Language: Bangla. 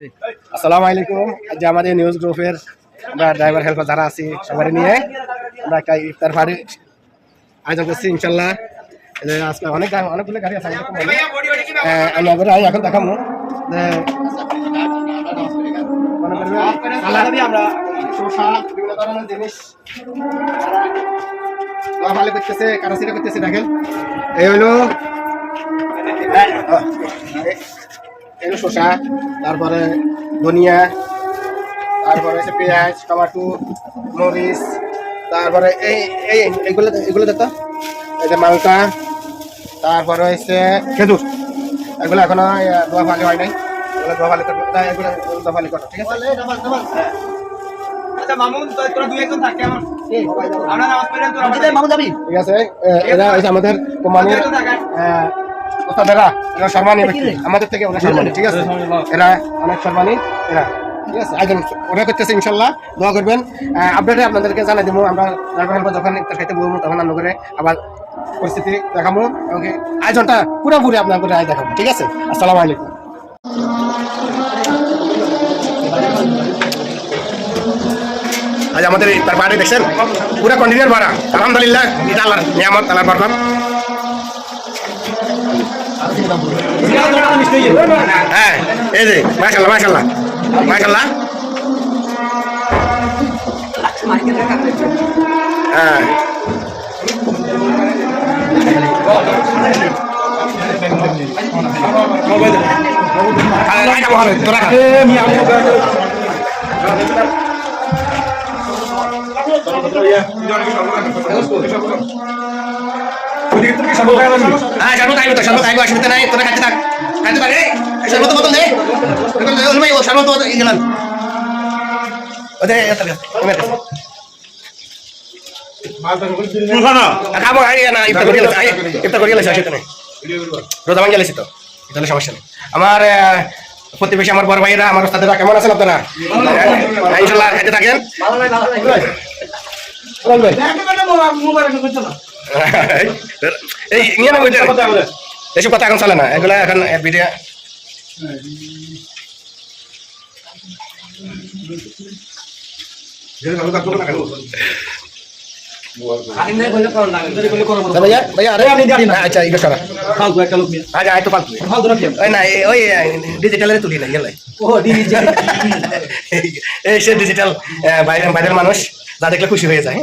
আসসালামু আলাইকুম। আজ আমাদের নিউজ গ্রুপের আমরা ড্রাইভার হেল্পার যারা আছি সবাই নিয়ে আমরা একটা ইফতার পার্টি আয়োজন করছি ইনশাল্লাহ। আজকে অনেকগুলো গাড়ি আছে, আমি এখন দেখাবো আমরা বিভিন্ন ধরনের জিনিস ভালো করতেছে, কারাসিরা করতেছে। দেখেন এই হলো শসা, তারপরে ধনিয়া, তারপরে হচ্ছে পেঁয়াজ, টমাটো, মরিচ, তারপরে এইগুলো দেখো, এই যে মালটা, তারপরে হচ্ছে খেজুর। এগুলো এখনো দোয়া ফালি হয় নাই, এগুলো দোয়া ফালি করবো, এগুলো দোয়া ফালি করো, ঠিক আছে? ঠিক আছে, এরা হচ্ছে আমাদের কোম্পানির ওস্তাদেরা, এরা সম্মানী ব্যক্তি, আমাদের থেকে অনেক সম্মানী, ঠিক আছে? এরা অনেক সম্মানী, এরা ঠিক আছে। আয়োজন ওরা করতেছে, ইনশাল্লাহ দোয়া করবেন। আপডেটে আপনাদেরকে জানাই দেবো। আমরা যখন ইফতার খাইতে বলবো তখন আমরা করে আবার পরিস্থিতি দেখাবো এবং আয়োজনটা পুরোপুরি আপনার করে দেখাবো, ঠিক আছে? আসসালামু আলাইকুম। আজ আমাদের ইফতার পার্টি দেখছেন, পুরো কন্টিনিউর ভাড়া, আলহামদুলিল্লাহ, এটা আল্লাহর নিয়ামত, আল্লাহর বরকত। হ্যাঁ, এই যে মাশাআল্লাহ মাশাআল্লাহ মাশাআল্লাহ। হ্যাঁ, অসুবিধা নাই, তোরা খাইতে থাক, খাইতে থাক। সর্বত বোতল দে, সর্বত গেলাম খাবো। ইফতার করিয়ে গেছে, অসুবিধা নেই, রোজা ভাঙিয়ে গেছি তো, তাহলে সমস্যা নেই। আমার প্রতিবেশী, আমার বড় ভাইয়েরা, আমার ওস্তাদেরা কেমন আছেন আপনারা? ইনশাল্লাহ খাইতে থাকেন। এই নিয়ে না এসব কথা এখন চলে না, এগুলা এখন ভিডিও। আচ্ছা, ওই ডিজিটালের তুলি না গেলে, সে ডিজিটাল বাইরের মানুষ যা দেখলে খুশি হয়ে যায়।